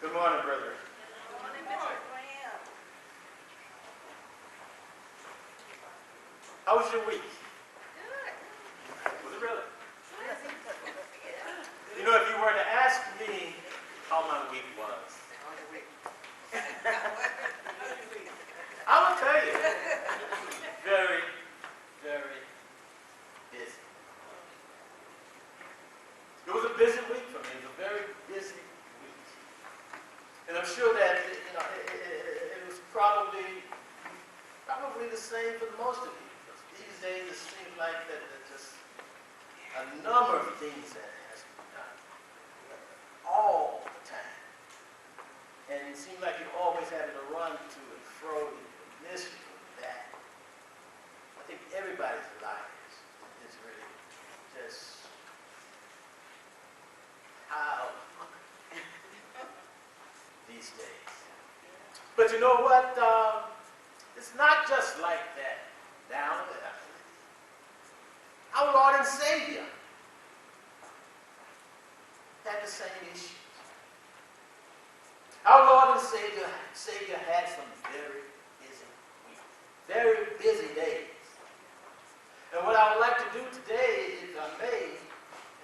Good morning, brethren. Good morning, Mr. Graham. How was your week? Good. Was it really? Yeah. You know, if you were to ask me how my week was, I would tell you, very, very busy. It was a busy week for me. It was a very busy week. And I'm sure that, it was probably the same for most of you. Because these days it seems like that there's just a number of things that has to be done all the time. And it seems like you're always having to run to and fro, and this and that. I think everybody's lives is really just how these days. But you know what? It's not just like that now. Our Lord and Savior had the same issues. Our Lord and Savior had some very busy weeks, very busy days. And what I would like to do today, if I may,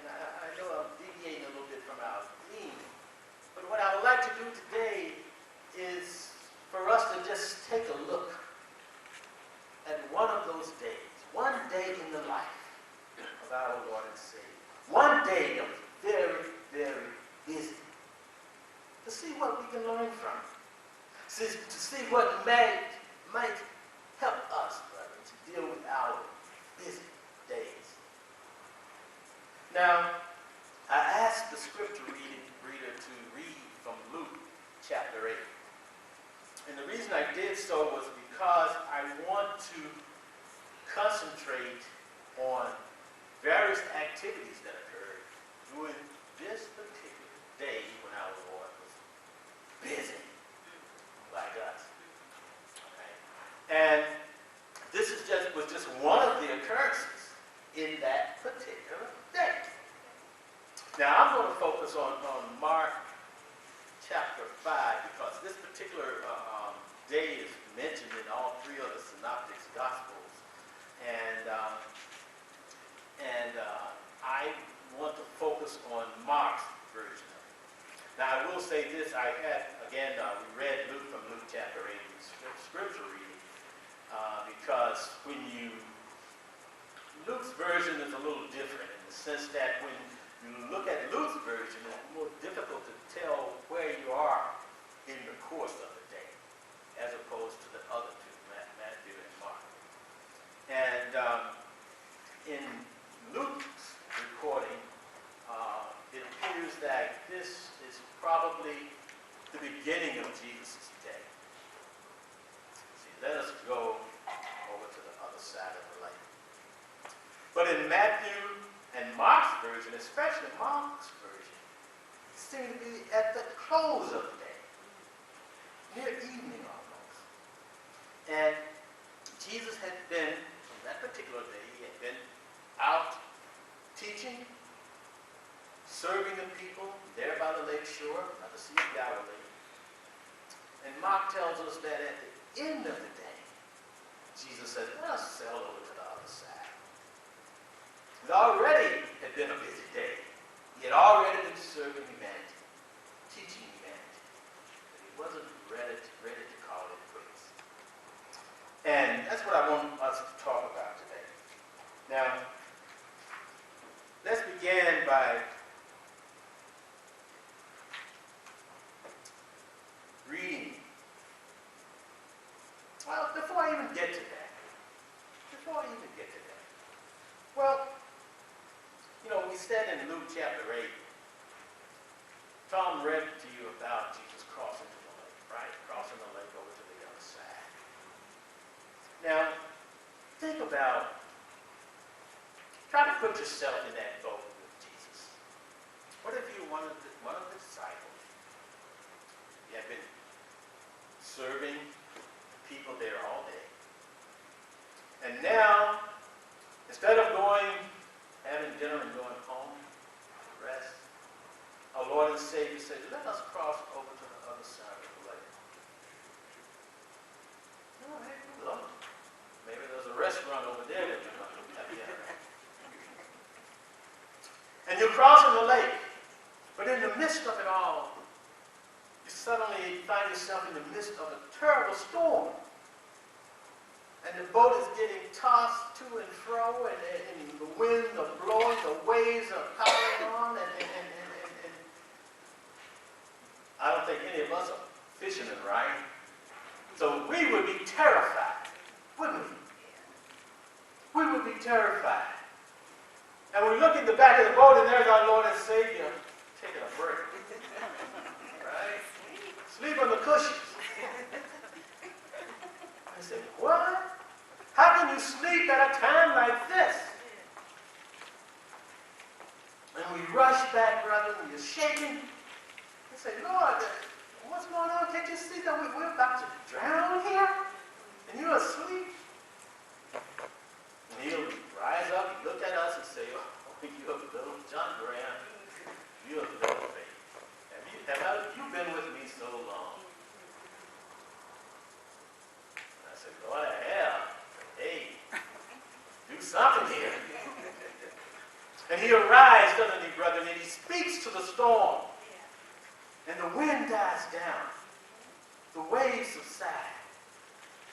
and I know I'm deviating a little bit from our theme, but what I would like to do today is for us to just take a look at one of those days, one day in the life of our Lord and Savior. One day that was very, very busy. To see what we can learn from. To see what might help us, brother, to deal with our busy days. Now, I asked the scripture reader to read from Luke chapter 8. And the reason I did so was because I want to concentrate on various activities that occurred during this particular day when our Lord was busy like us. Okay? And this was just one of the occurrences in that particular day. Now I'm going to focus on Mark chapter 5 because this particular day is mentioned in all three of the synoptic gospels. And I want to focus on Mark's version of it. Now, I will say this. We read from Luke chapter 8, scripture reading, because Luke's version is a little different in the sense that when you look at Luke's version, it's more difficult to tell where you are in the course of the day, as opposed to the other two, Matthew and Mark. And in Luke's recording, it appears that this is probably the beginning of Jesus' day. See, let us go over to the other side of the lake. But in Matthew and Mark's version, especially Mark's version, it seemed to be at the close of the day, near evening almost. And Jesus had been, on that particular day, he had been out teaching, serving the people there by the lake shore, by the Sea of Galilee. And Mark tells us that at the end of the day, Jesus said, let us sail over to the other side. It already had been a busy day. He had already been serving humanity, teaching humanity. But he wasn't ready to call it quits. And that's what I want us to talk about today. Now, let's begin by reading. Well, before I even get to that. Well, we said in Luke chapter 8, Tom read to you about Jesus crossing to the lake, right? Crossing the lake over to the other side. Now, try to put yourself in that boat with Jesus. What if you were one of the disciples? You had been serving people there all day. And now, instead of having dinner and going home, rest, our Lord and Savior said, let us cross over to the other side of the lake. All right, well, maybe there's a restaurant over there that you want to have dinner at. And you're crossing the lake, but in the midst of it all, you suddenly find yourself in the midst of a terrible storm. And the boat is getting tossed to and fro, and the winds are blowing, the waves are piling on, and I don't think any of us are fishermen, right? So we would be terrified, wouldn't we? We would be terrified. And we look in the back of the boat, and there's our Lord and Savior taking a break. Right? Sleep on the cushions. I said, what? How can you sleep at a time like this? And we rush back, brother, and you're shaking. I say, Lord, what's going on? Can't you see that we're about to drown here? And you're asleep? And he'll rise up, and look at us, and say, oh, you're a little John Graham. You're a little faith. Have you been with me so long? And I said, Lord, I have. Hey, do something here. And he arrives, doesn't he, brother? And he speaks to the storm. And the wind dies down. The waves subside.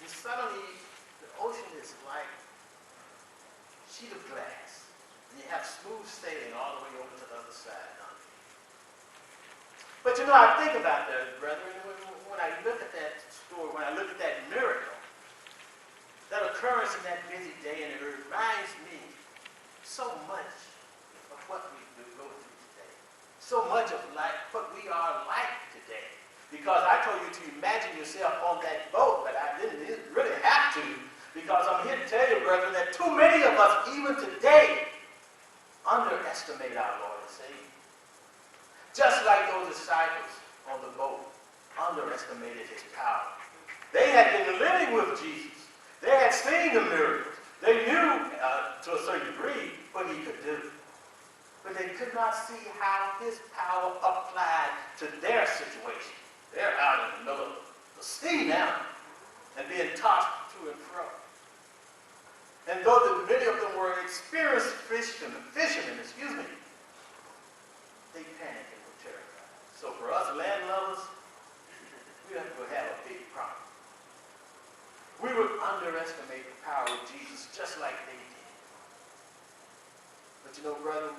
And suddenly, the ocean is like a sheet of glass. And you have smooth sailing all the way over to the other side. But you know, I think about that, brethren, when I look at that story, when I look at that miracle, that occurrence in that busy day, and it reminds me so much of what we go through today. So much of what we are like today. Because I told you to imagine yourself on that boat, but I didn't really have to, because I'm here to tell you, brethren, that too many of us, even today, underestimate our Lord and Savior. Just like those disciples on the boat underestimated his power. They had been living with Jesus. They had seen the miracles. They knew to a certain degree what he could do. But they could not see how his power applied to their situation. They're out in the middle of the sea now and being tossed to and fro. And though many of them were experienced fishermen, they panicked and were terrified. So for us land lovers, we have a big problem. We would underestimate the power of Jesus just like they did. But you know, brother,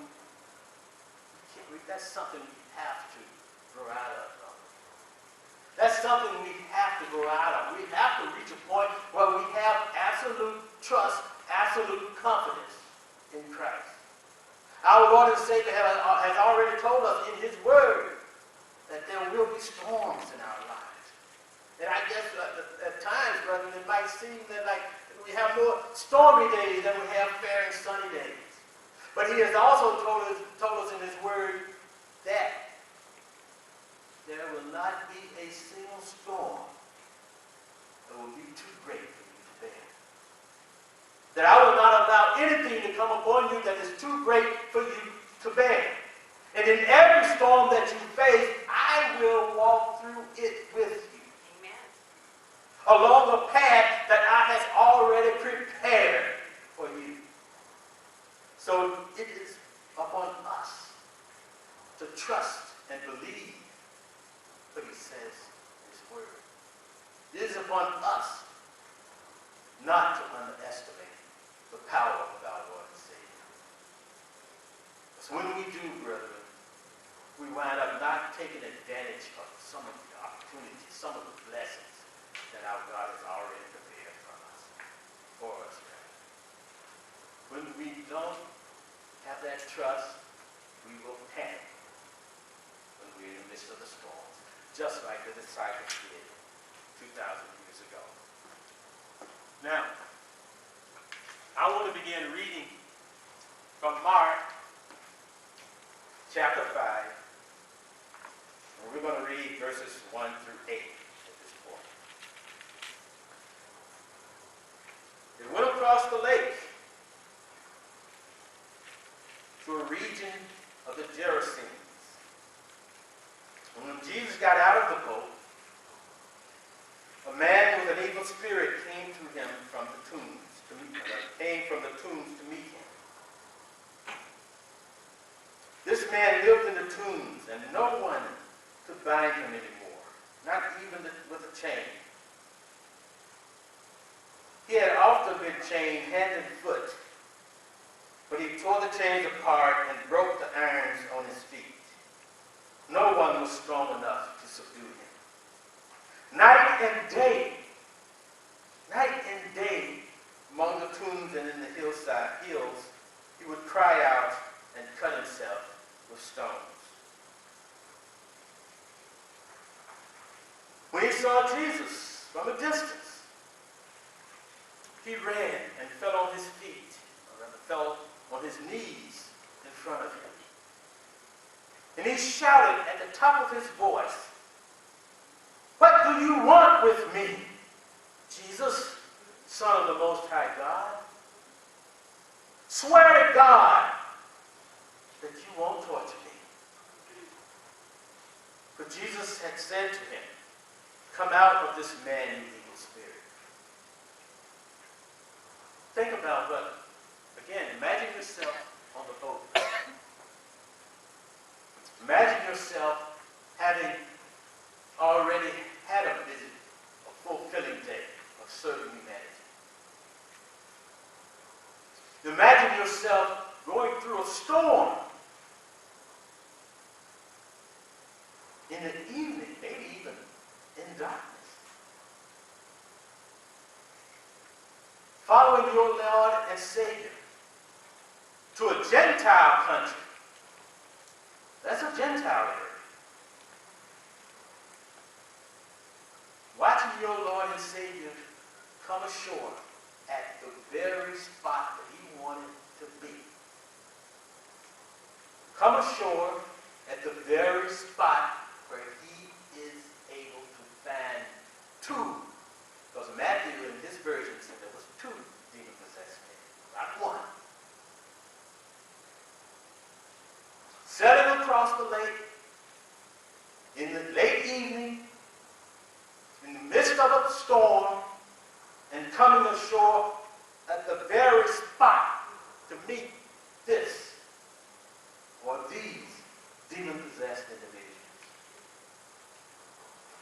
that's something we have to grow out of. That's something we have to grow out of. We have to reach a point where we have absolute trust, absolute confidence in Christ. Our Lord and Savior has already told us in his word that there will be storms in our lives. And I guess at times, brethren, it might seem that like we have more stormy days than we have fair and sunny days. But he has also told us in his word that there will not be a single storm that will be too great for you to bear. That I will not allow anything to come upon you that is too great for you to bear. And in every storm that you face, I will walk through it with you. Amen. Along a path that I has already prepared for you. So it is upon us to trust and believe what he says in his word. It is upon us not to underestimate the power of our Lord and Savior. So when we do, brethren, we wind up not taking advantage of some of the opportunities, some of the blessings that our God has already prepared for us. When we don't have that trust, we will panic when we're in the midst of the storms, just like the disciples did 2,000 years ago. Now, I want to begin reading from Mark chapter 5. And we're going to read verses 1 through 8 at this point. They went across the lake to a region of the Gerasenes. And when Jesus got out of the boat, man with an evil spirit came to him from the tombs to meet him. This man lived in the tombs, and no one could bind him anymore, not even with a chain. He had often been chained hand and foot, but he tore the chains apart and broke the irons on his feet. No one was strong enough to subdue him. Night and day, among the tombs and in the hills, he would cry out and cut himself with stones. When he saw Jesus from a distance, he ran and fell on his feet, or rather fell on his knees in front of him. And he shouted at the top of his voice, "What do you want with me, Jesus, Son of the Most High God? Swear to God that you won't torture me." But Jesus had said to him, "Come out of this man, you evil spirit." Think about imagine yourself on the boat. Imagine yourself having already had a busy, a fulfilling day of serving humanity. Imagine yourself going through a storm in the evening, maybe even in darkness. Following your Lord and Savior to a Gentile country. That's a Gentile area. Watching your Lord and Savior come ashore at the very spot that he wanted to be. Come ashore at the very spot where he is able to find two. Because Matthew in his version said there was two demon-possessed men, not one. Sailing across the lake in the late evening, in the midst of a storm, and coming ashore at the very spot to meet this or these demon-possessed individuals.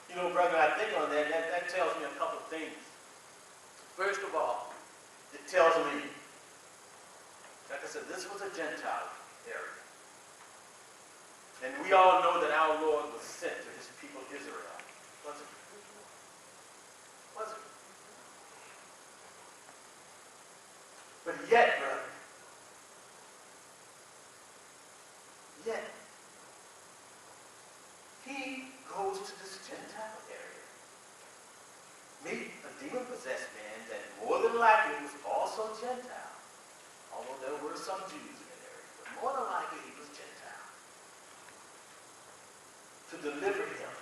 You know, brother, I think on that tells me a couple of things. First of all, it tells me, like I said, this was a Gentile area. And we all know that our Lord was sent to his people Israel. Was it? Was it? But yet, brother, he goes to this Gentile area. Meet a demon-possessed man that more than likely was also Gentile. Although there were some Jews in that area. But more than likely he was Gentile. To deliver him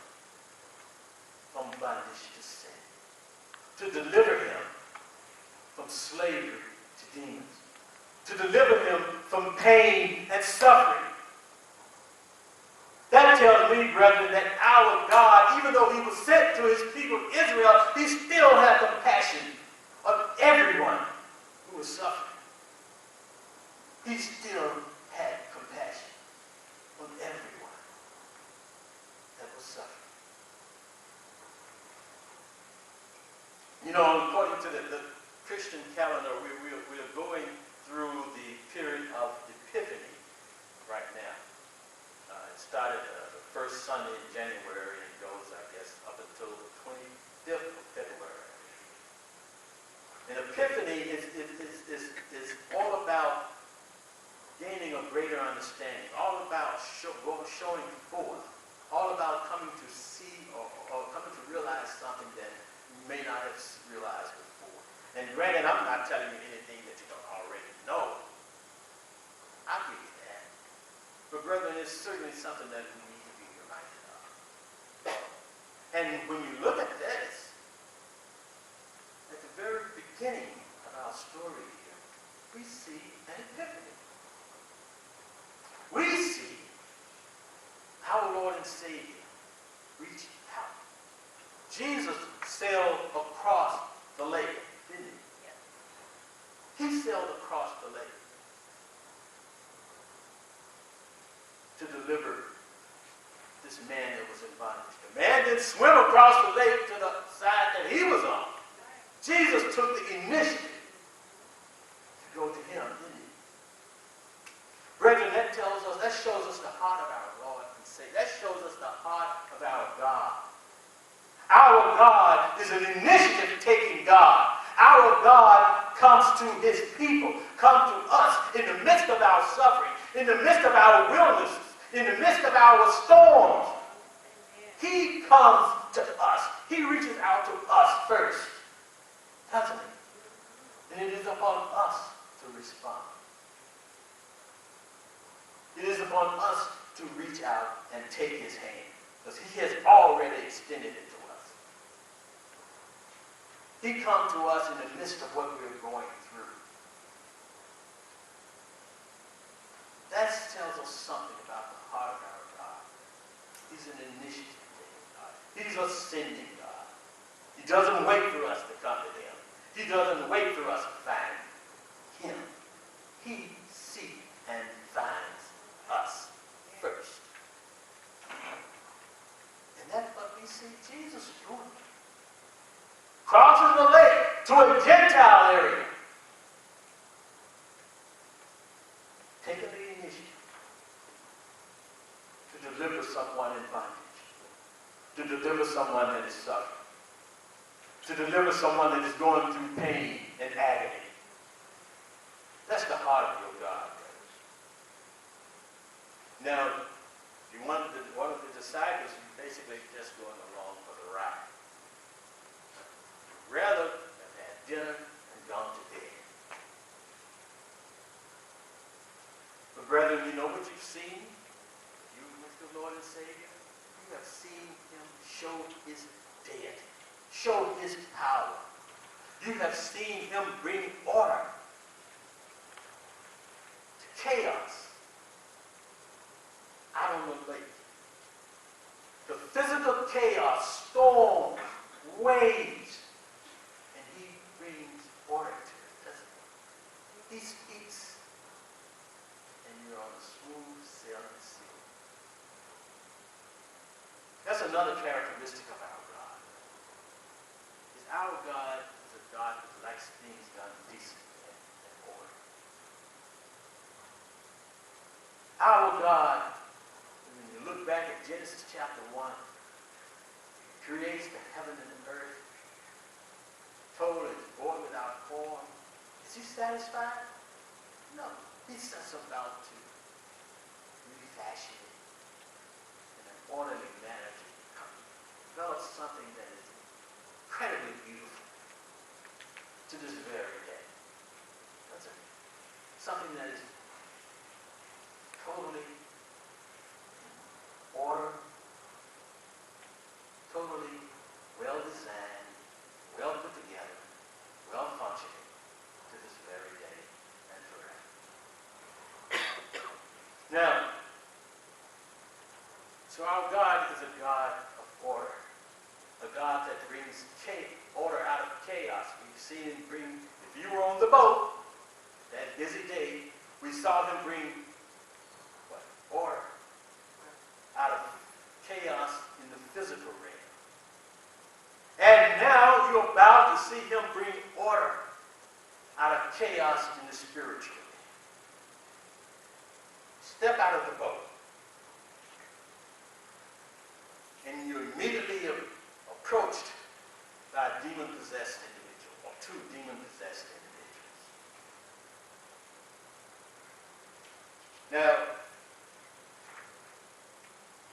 from bondage to sin. To deliver him from slavery to demons. To deliver him from pain and suffering. That tells me, brethren, that our God, even though he was sent to his people Israel, he still had compassion of everyone who was suffering. He still had compassion on everyone that was suffering. You know, according to the Christian calendar, we're going through the period of Epiphany right now. It started the first Sunday in January and goes, I guess, up until the 25th of February. And Epiphany is all about gaining a greater understanding, all about showing forth, all about coming to see or coming to realize something that you may not have realized before. And granted, I'm not telling you anything that you don't already know. I'll give you that. But brethren, it's certainly something that we need to be reminded of. And when you look at this, at the very beginning of our story here, we see an epiphany. We see our Lord and Savior reach out. Jesus sailed across the lake, didn't he? He sailed across the lake to deliver this man that was in bondage. The man didn't swim across the lake to the side that he was on. Jesus took the initiative to go to him, didn't he? Brethren, that shows us the heart of our Lord and Savior. That shows us the heart of our God. Our God is an initiative-taking God. Our God comes to his people, comes to us in the midst of our suffering, in the midst of our wildernesses, in the midst of our storms. He comes to us. He reaches out to us first, doesn't he? And it is upon us to respond. It is upon us to reach out and take his hand, because he has already extended it to us. He comes to us in the midst of what we're going through. That tells us something about the heart of our God. He's an initiative-taking God. He's a sending God. He doesn't wait for us to come to him. He doesn't wait for us to find him. He seeks and finds us first. And that's what we see Jesus doing. Crosses the lake to a Gentile area. Taking the initiative to deliver someone in bondage. To deliver someone that is suffering. To deliver someone that is going through pain and agony. That's the heart of your God. Now, one of the disciples is basically just going along for the ride. Rather have had dinner and gone to bed. But brethren, you know what you've seen? You with the Lord and Savior? You have seen him show his deity, show his power. You have seen him bring order to chaos out on the lake. The physical chaos, storms, waves, and he brings order to it, doesn't he? He speaks, and you're on a smooth sailing sea. That's another characteristic of our God. Is our God is a God who likes things done decently and order. Our God, when you look back at Genesis chapter 1, he creates the heaven and the earth, total and void without form. Is he satisfied? No. He sets about to refashion it in an orderly manner to develop something that is incredibly beautiful to this very day. That's it. Something that is totally in order, totally well designed, well put together, well functioning to this very day and forever. Now, so our God is a God of order, a God that brings order out of chaos. We've seen him bring, if you were on the boat, that busy day, we saw him bring what? Order out of chaos in the physical realm. And now you're about to see him bring order out of chaos in the spiritual realm. Step out of the boat. And you're immediately approached by a demon-possessed individual, or two demon-possessed individuals. Now,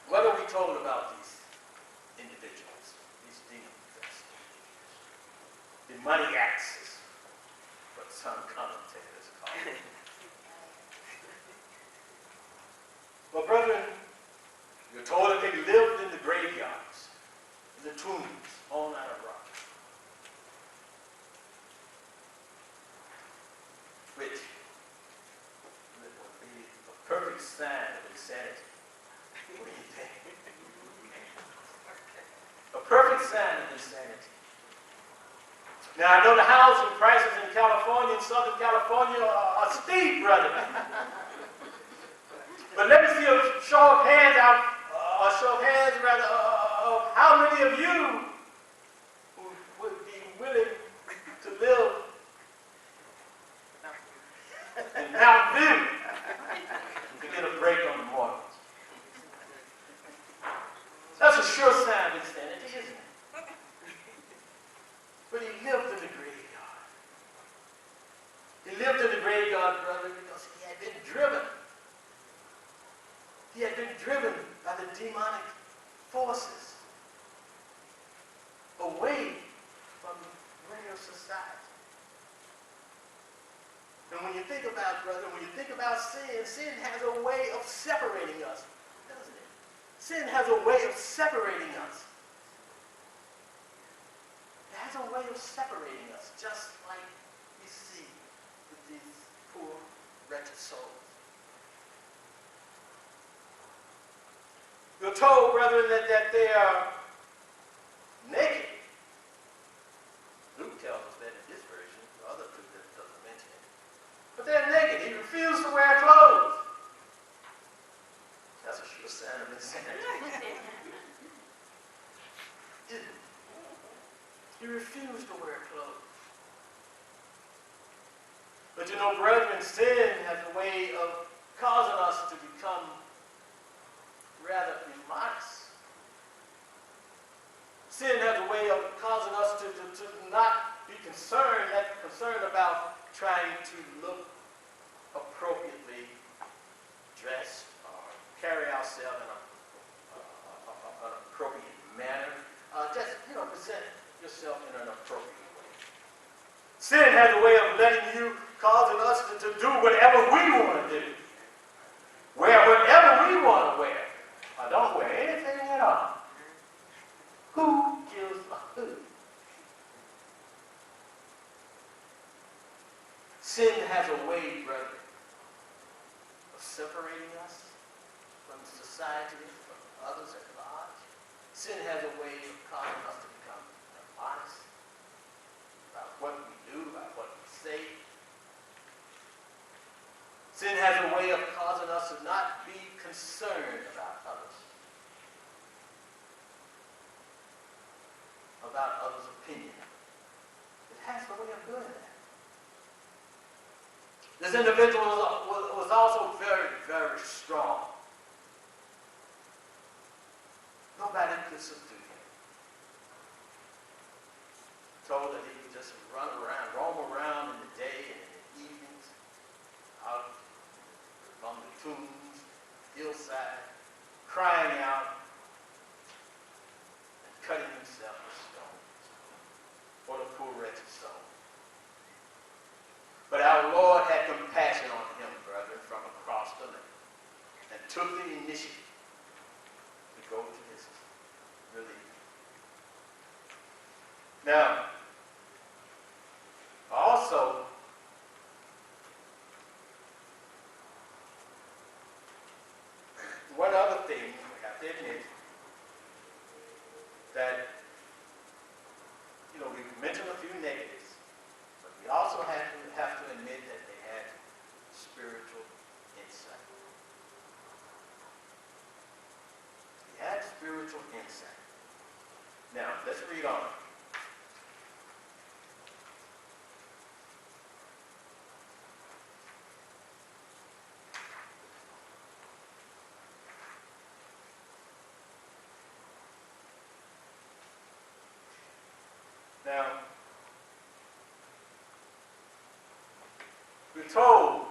what are we told about these individuals, these demon-possessed individuals? Demoniacs is what some commentators call it. Well, brethren, you're told that they lived in the graveyards, in the tombs, all out of rock. Which would be a perfect sign of insanity. What do you think? A perfect sign of insanity. Now, I know the housing prices in California, in Southern California, are steep, brother. But let me see a show of hands out, a show of hands, rather, of how many of you who would be willing to live in Mountain View to get a break on the mornings. That's a sure sign of insanity, isn't it? But he lived in the graveyard. He lived in the graveyard, brother, because he had been driven. He had been driven by the demonic forces away from regular society. And when you think about, brother, when you think about sin, sin has a way of separating us, doesn't it? Sin has a way of separating us. It has a way of separating us, just like we see with these poor, wretched souls. We're told, brethren, that they are naked. Luke tells us that in his version. The other Luke doesn't mention it. But they're naked. He refused to wear clothes. That's a sure sign of insanity. He refused to wear clothes. But you know, brethren, sin has a way of causing us to become rather immodest. Sin has a way of causing us to not be concerned about trying to look appropriately dressed or carry ourselves in an appropriate manner. Just, present yourself in an appropriate way. Sin has a way of causing us to do whatever we want to do. Wear whatever we want to wear. Or don't wear anything at all. Who gives a hoot? Sin has a way, brother, of separating us from society, from others at large. Sin has a way of causing us to become honest about what we do, about what we say. Sin has a way of causing us to not be concerned about others, about others' opinion. It has a way of doing that. This individual was also very, very strong. Nobody could subdue him. Told that he would just roam around in the day and in the evenings, out among the tombs, hillside, crying out and cutting himself with stones. What a poor, wretched soul. But our Lord had compassion on him, brethren, from across the land, and took the initiative to go to his relief. Now, also, one other thing we have to admit, that, we mentioned a few negatives, but we also have to admit that they had spiritual insight. They had spiritual insight. Now, let's read on. Now, we're told,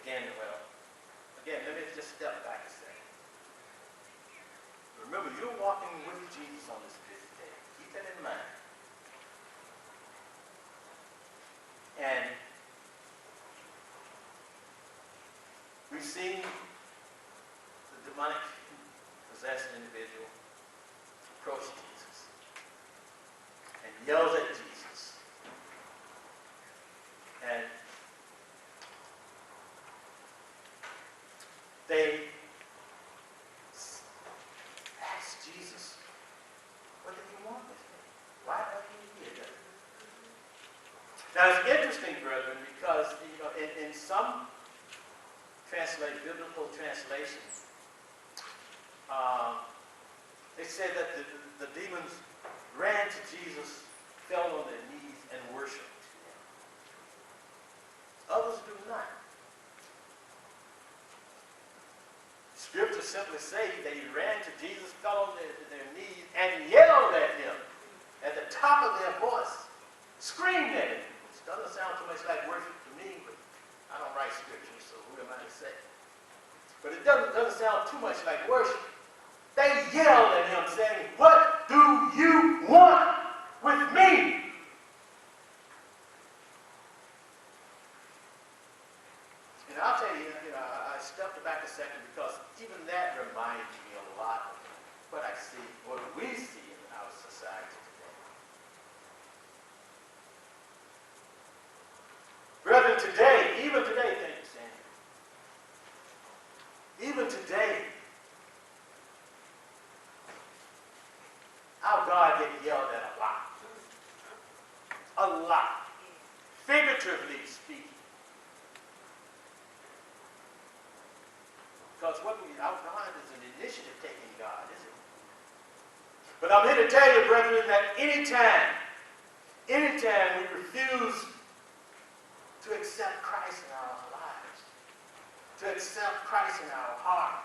again, let me just step back a second. Remember, you're walking with Jesus on this busy day. Keep that in mind. And we've seen the demonic possessed individual approach Jesus and yells at Jesus. And they asked Jesus translation, they said that the demons ran to Jesus, fell on their knees, and worshiped. Others do not. Scripture simply say they ran to Jesus, fell on their knees, and yelled at him at the top of their voice, screamed at him. Which doesn't sound too much like worship to me, but I don't write scripture, so who am I to say? But it doesn't sound too much like worship. They yelled at him saying, "What do you want with me?" And I'll tell you, I stepped back a second because even that reminds me a lot of what I see, what we see in our society today. Brethren, today, even today, thank you, Sandy. Even today, our God gets yelled at a lot. A lot. Figuratively speaking. Because our God is an initiative-taking God, isn't it? But I'm here to tell you, brethren, that anytime we refuse to accept Christ in our lives, to accept Christ in our heart,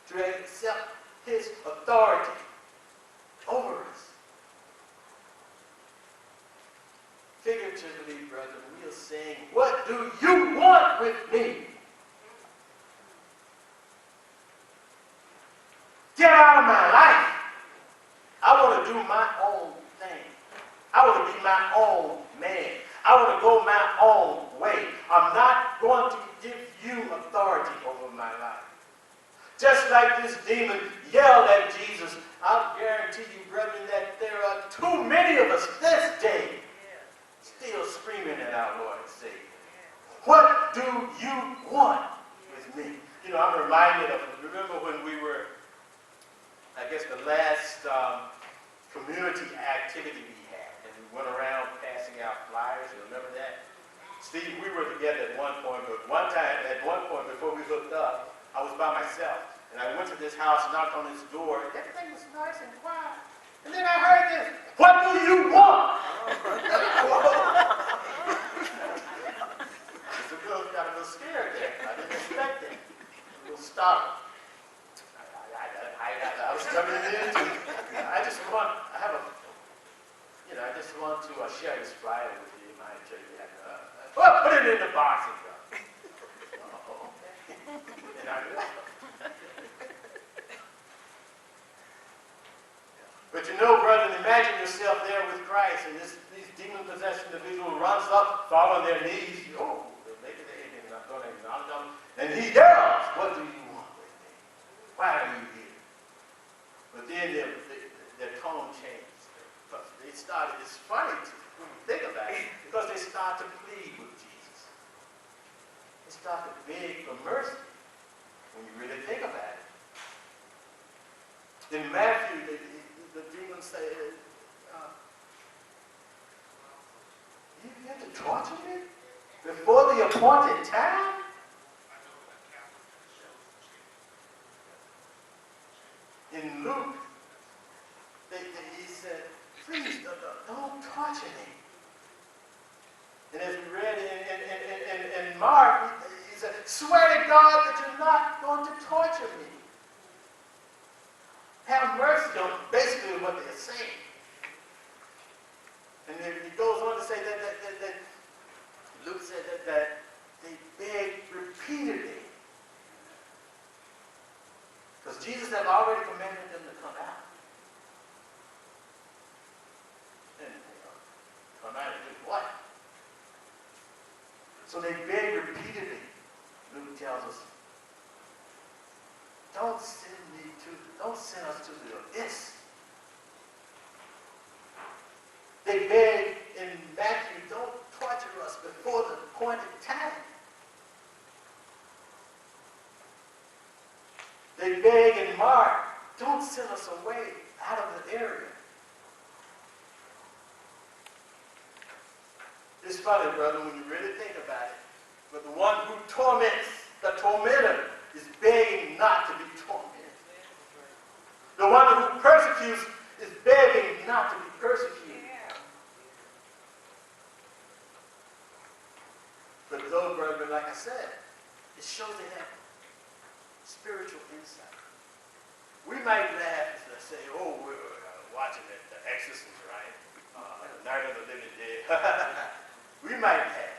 to accept his authority over us, figuratively, brethren, we are saying, "What do you want with me? Get out of my life. I want to do my own thing. I want to be my own man. I want to go my own way. I'm not going to give you authority over my life." Just like this demon yelled at Jesus, I'll guarantee you, brethren, that there are too many of us this day still screaming at our Lord and Savior. What do you want with me? I'm reminded of, remember when we were, I guess the last community activity we had, and we went around passing out flyers. You remember that? Steve, we were together at one point, but at one point before we hooked up, I was by myself, and I went to this house, knocked on this door, and everything was nice and quiet. And then I heard this, "What do you want?" Mr. Bill got a little scared there. I didn't expect it. A little startled. I was coming into, I just want to share this flyer with you. My church, put it in the box and go. Oh, okay. And I will. But brethren, imagine yourself there with Christ, and these demon-possessed individual runs up, fall on their knees. Maybe they're not going to acknowledge them. And he yells, "What do you want with me? Why are you here?" But then their tone changed. They started, it's funny when you think about it, because they start to plead with Jesus. They start to beg for mercy when you really think about it. In Matthew, the demons say, "You get to torture me before the appointed time?" In Luke, he said, "Please don't torture me." And as we read in Mark, he said, "Swear to God that you're not going to torture me. Have mercy on me," basically what they're saying. And then he goes on to say that Luke said that they begged repeatedly. Because Jesus had already commanded them to come out. And come out and do what? So they begged repeatedly. Luke tells us, don't send us to the abyss. They beg in Matthew, "Don't torture us before the appointed time." They beg in Mark, "Don't send us away out of the area." It's funny, brother, when you really think about it. But the one who torments, the tormentor, is begging not to be tormented. The one who persecutes is begging not to be persecuted. But those brethren, like I said, it shows they have spiritual insight. We might laugh and say, oh, we're watching the Exorcist, right? Night of the Living Dead. We might have.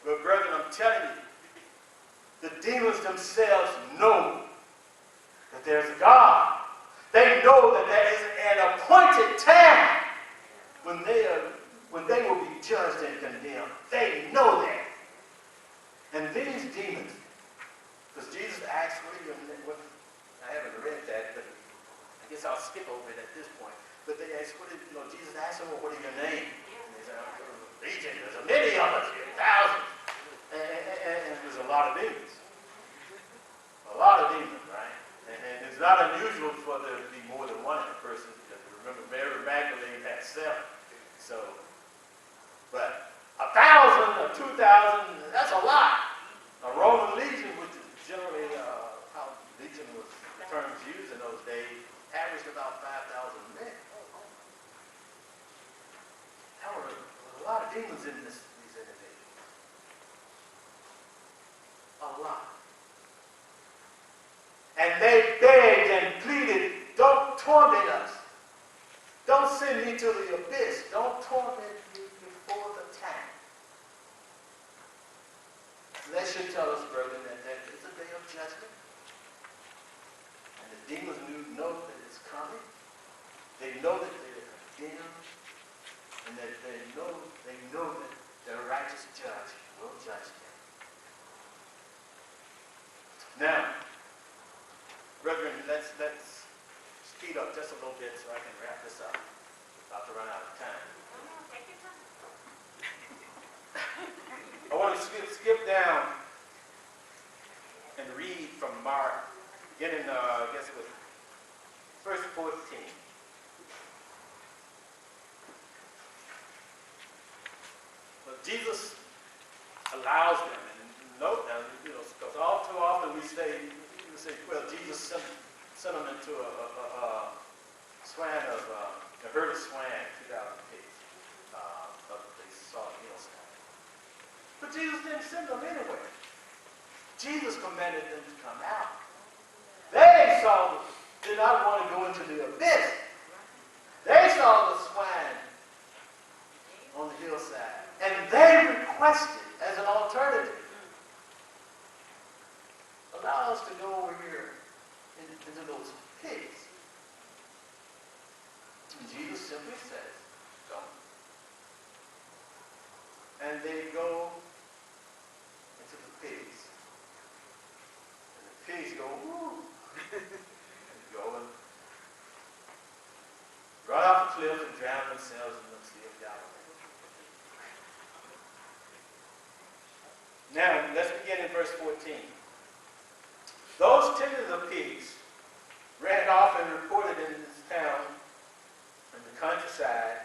But brethren, I'm telling you, the demons themselves know that there's a God. They know that there is an appointed time when they will be judged and condemned. They know that. And these demons, because Jesus asked, I haven't read that, but I guess I'll skip over it at this point. But they asked, Jesus asked them, well, what is your name? And they said, Legion, there's many of us here, thousands. And there's a lot of demons. A lot of demons, right? And it's not unusual for there to be more than one in a person, because remember, Mary Magdalene had 7. So, but 1,000 or 2,000, that's a lot. A Roman legion, which is generally how legion was terms used in those days, averaged about 5,000 men. There were a lot of demons in these individuals. A lot. And they begged and pleaded, don't torment us. Don't send me to the abyss. Don't torment me before the time. That should tell us, brethren, that there is a day of judgment. And the demons know that it's coming. They know that they're condemned. And that they know that the righteous judge will judge them. Now, brethren, let's speed up just a little bit so I can wrap this up. About to run out of time. Take your time. I want to skip down and read from Mark, beginning, I guess, with verse 14. But Jesus allows them, and note now, because all too often we say, well, Jesus sent them into a herd of swine, 2,000 pigs, they saw the hillside. But Jesus didn't send them anywhere. Jesus commanded them to come out. They did not want to go into the abyss. They saw the swine on the hillside. And they requested, as an alternative, allow us to go over here into those pigs. And Jesus simply says, go. And they go into the pigs. And the pigs go, woo. And go and run off the cliff and drown themselves in the Sea of Galilee. Now, let's begin in verse 14. Those tenders of pigs ran off and reported in this town, in the countryside,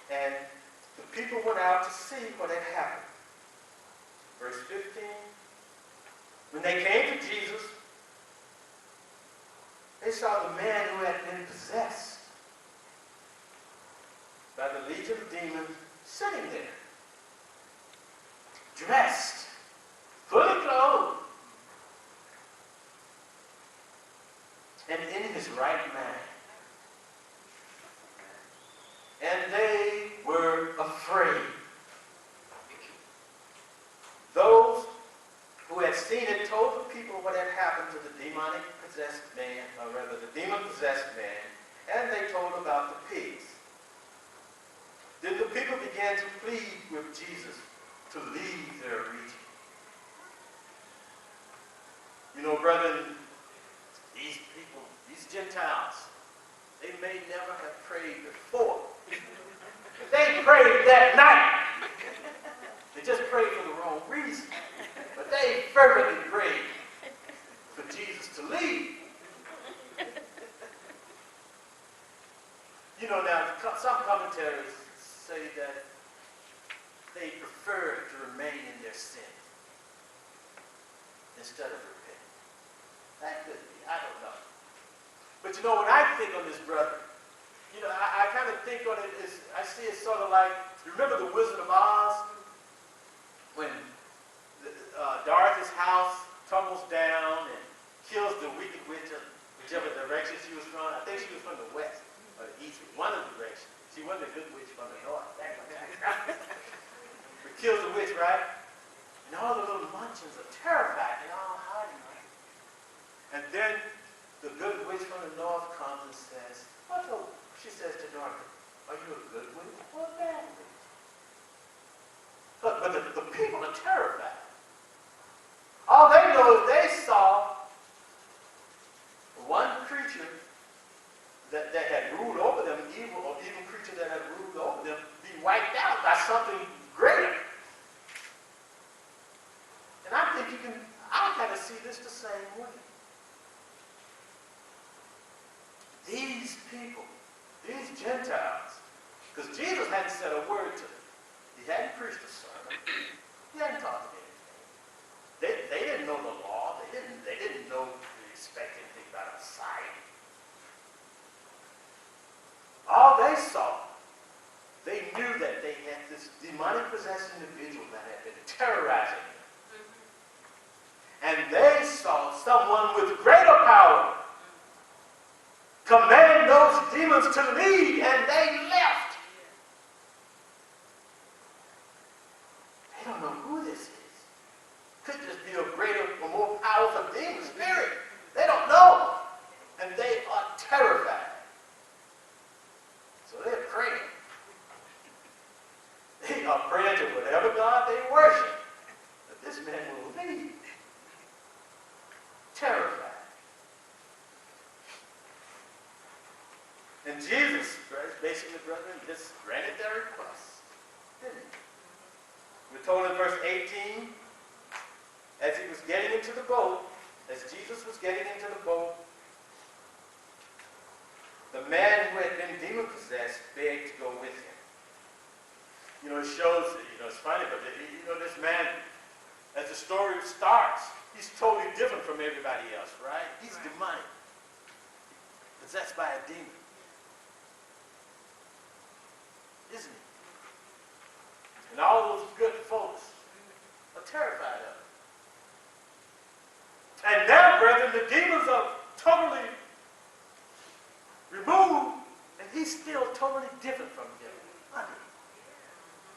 and the people went out to see what had happened. Verse 15, when they came to Jesus, they saw the man who had been possessed by the legion of demons sitting there, dressed, fully clothed, and in his right mind. And they were afraid. Those who had seen it told the people what had happened to the demonic-possessed man, or rather the demon-possessed man, and they told about the pigs. Then the people began to plead with Jesus to leave their region. You know, brethren, these people, these Gentiles, they may never have prayed before. But they prayed that night. They just prayed for the wrong reason. But they fervently prayed for Jesus to leave. You know, now, some commentaries say that they prefer to remain in their sin instead of repenting. That could be. I don't know. But you know, when I think on this brother, you know, I kind of think on it as, I see it sort of like, remember the Wizard of Oz? When Dorothy's house tumbles down and kills the wicked witch of whichever direction she was from. I think she was from the west or the east, one of the directions. She wasn't a good witch from the north. But kills the witch, right? And all the little munchkins are terrified. They're all hiding, right? And then the good witch from the north comes and says, she says to Dorothy, are you a good witch or a bad witch? But the people are terrified. All they know is they saw one creature that had ruled over them, evil creature that had ruled over them, be wiped out by something greater. And I think I kind of see this the same way. These people, these Gentiles, because Jesus hadn't said a word to them. He hadn't preached a sermon. He hadn't taught them anything. They didn't know the law. They didn't know to expect anything about a Messiah. All they saw, they knew that they had this demonic possessed individual that had been terrorizing them. And they saw someone with greater power command those demons to leave, and they left. They don't know who this is. Could just be a greater or more powerful demon spirit. They don't know. And they are terrified. So they're praying. They are praying to whatever God they worship, that this man will leave. Terrified. And Jesus, basically, brethren, just granted their request, didn't he? We're told in verse 18, as he was getting into the boat, as Jesus was getting into the boat, the man who had been demon-possessed begged to go with him. You know, it shows, it's funny, but this man, as the story starts, he's totally different from everybody else, right? He's demonic, possessed by a demon. Isn't he? And all those good folks are terrified of him. And now, brethren, the demons are totally removed, and he's still totally different from them.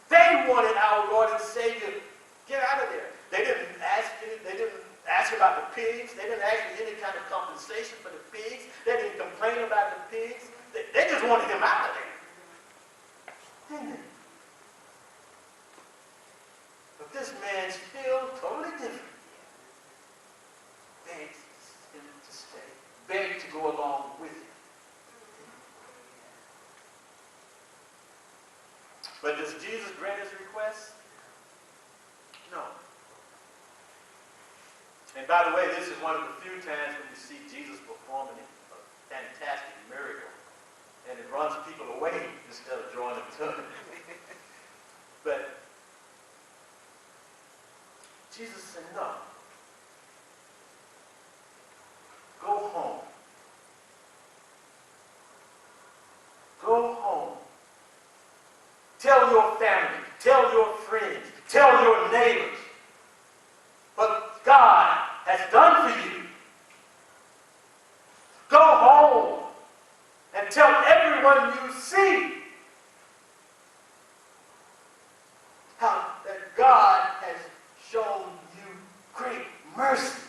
They wanted our Lord and Savior to get out of there. They didn't ask about the pigs. They didn't ask for any kind of compensation for the pigs. They didn't complain about the pigs. They just wanted him out of there. Didn't they? But this man's still totally different. Begged him to stay. Begged to go along with him. But does Jesus grant his request? No. And by the way, this is one of the few times when you see Jesus performing a fantastic miracle. And it runs people away instead of drawing them to him. But Jesus said, no. Go home. Go home. Tell your family, tell your friends, tell your neighbors what God has done for you. Go home and tell everyone you see how that God has shown you great mercy.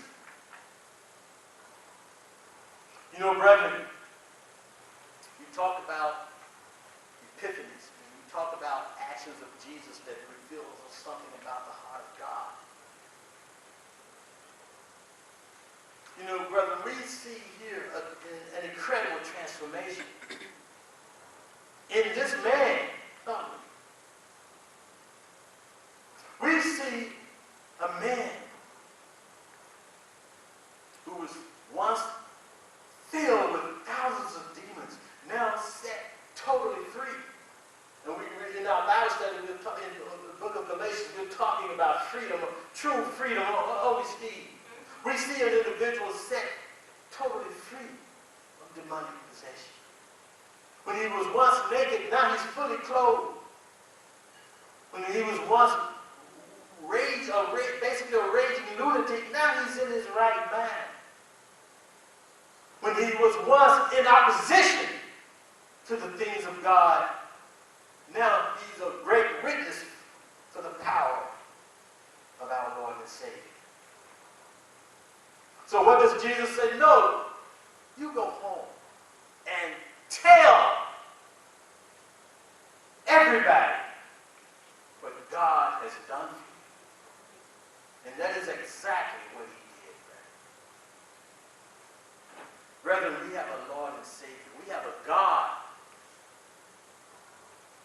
You know, brethren, you talk about epiphanies. We talk about actions of Jesus that reveals us something about the heart of God. You know, brother, we see here an incredible transformation in this man. We see a man who was once filled with thousands of demons, now set totally free. And we read in our Bible study, in the book of Galatians, we're talking about freedom, true freedom. Oh, we see an individual set totally free of demonic possession. When he was once naked, now he's fully clothed. When he was once basically a raging lunatic, now he's in his right mind. When he was once in opposition to the things of God, now he's a great witness for the power of our Lord and Savior. So what does Jesus say? No, you go home and tell everybody what God has done for you. And that is exactly what he did, brethren. Brethren, we have a Lord and Savior. We have a God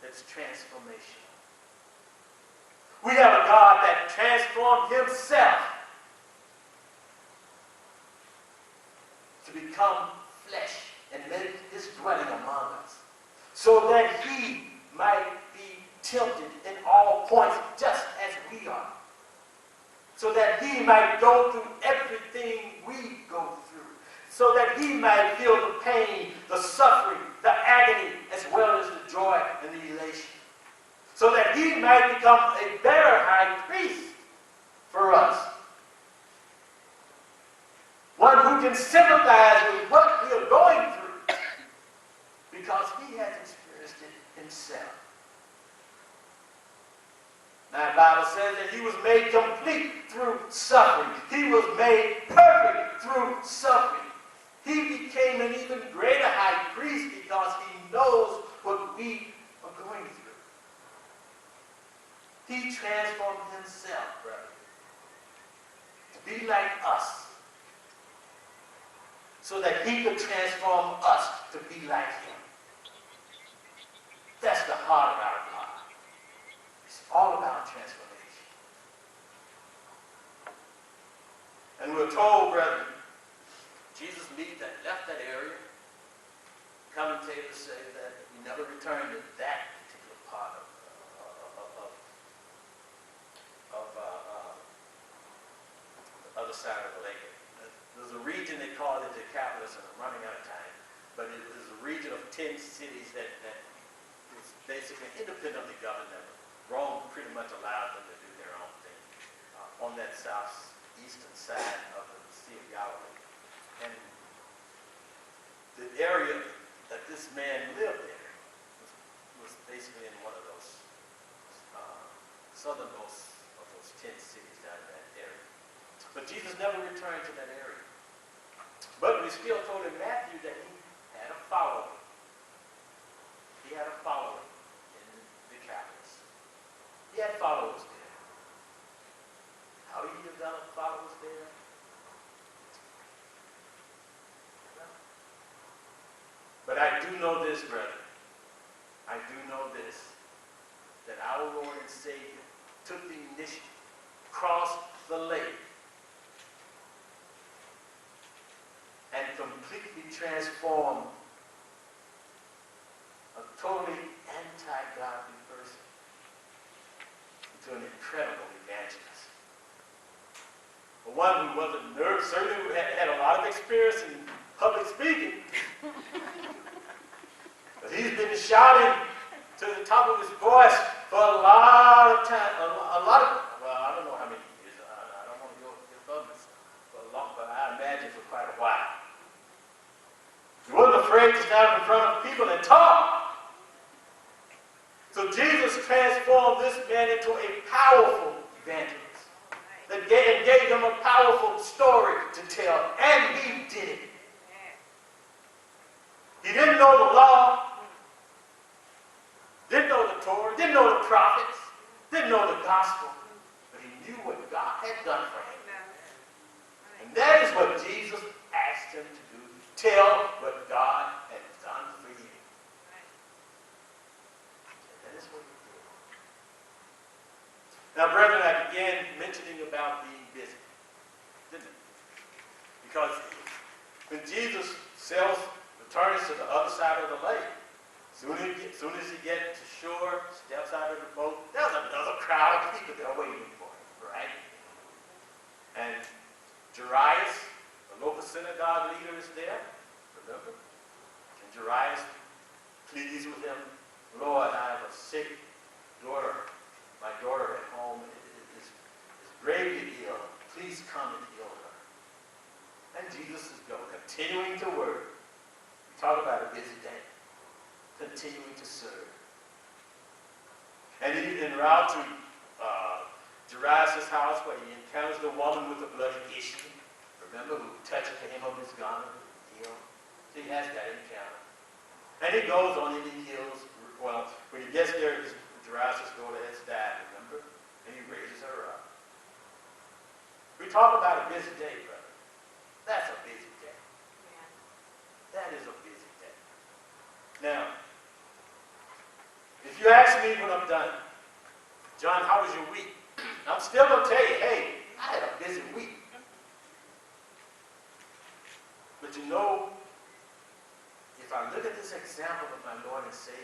that's transformational. We have a God that transformed himself to become flesh and make his dwelling among us, so that he might be tempted in all points just as we are, so that he might go through everything we go through, so that he might feel the pain, the suffering, the agony, as well as the joy and the elation, so that he might become a better high priest for us, one who can sympathize with what we are going through because he has experienced it himself. Now, the Bible says that he was made complete through suffering. He was made perfect through suffering. He became an even greater high priest because he knows what we are going through. He transformed himself, brother, to be like us, so that he could transform us to be like him. That's the heart of our God. It's all about transformation. And we're told, brethren, Jesus left that area. Commentators say that he never returned to that particular part of the other side of the lake. There's a region they call it Decapolis, and I'm running out of time, but it is a region of 10 cities that is basically independently governed. Rome pretty much allowed them to do their own thing on that southeastern side of the Sea of Galilee. And the area that this man lived in was basically in one of those southernmost of those 10 cities down in that area. But Jesus never returned to that area. But we still told in Matthew that he had a following. He had a following in Decapolis. He had followers there. How do you develop followers there? But I do know this, brethren. I do know this, that our Lord and Savior took the initiative, crossed the lake, and completely transformed a totally anti-godly person into an incredible evangelist. One who wasn't nervous, certainly who had a lot of experience in public speaking. But he's been shouting to the top of his voice for a lot of time, well, I don't know how many years. I don't want to go above this for a long, but I imagine for quite a while. He wasn't afraid to stand in front of people and talk. So Jesus transformed this man into a powerful evangelist that gave him a powerful story to tell, and he did it. He didn't know the law, didn't know the Torah, didn't know the prophets, didn't know the gospel, but he knew what God had done for him. And that is what Jesus asked him to do. Tell what God has done for you. And that is what he did. Now, brethren, I began mentioning about being busy, didn't I? Because when Jesus returns to the other side of the lake, soon as he gets to shore, steps out of the boat, there's another crowd of people there waiting for him, right? And Jairus, the local synagogue leader is there, remember? And Jairus pleads with him, Lord, I have a sick daughter. My daughter at home is gravely ill. Please come and heal her. And Jesus is going, continuing to work. We talk about a busy day. Continuing to serve. And he en route to Jairus' house where he encounters the woman with the bloody issue. Remember, who touched the hem of his garment, healed. So he has that encounter. And he goes on and he heals. Well, when he gets there, Jairus' daughter has died, remember? And he raises her up. We talk about a busy day, brother. That's a busy day. Yeah. That is a busy day. Now, if you ask me when I'm done, John, how was your week? I'm still going to tell you, hey, I had a busy week. But you know, if I look at this example of my Lord and Savior,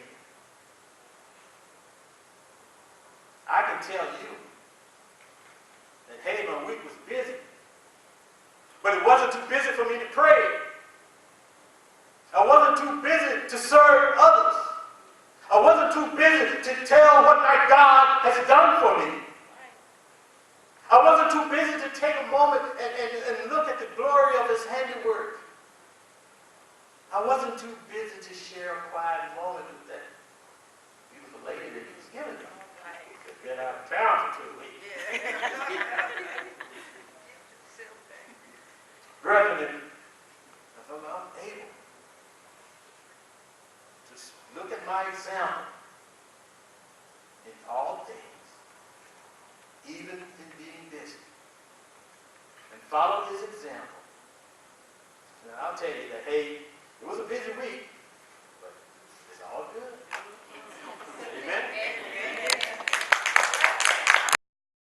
I can tell you that, hey, my week was busy. But it wasn't too busy for me to pray. I wasn't too busy to serve others. I wasn't too busy to tell what my God has done for me. I wasn't too busy to take a moment and look at the glory of his handiwork. I wasn't too busy to share a quiet moment with that beautiful lady that he was giving me. She's been out of town for 2 weeks. Brethren, if I'm not able to look at my example in all things, even in being busy, and follow his example, and I'll tell you that, hey, it was a busy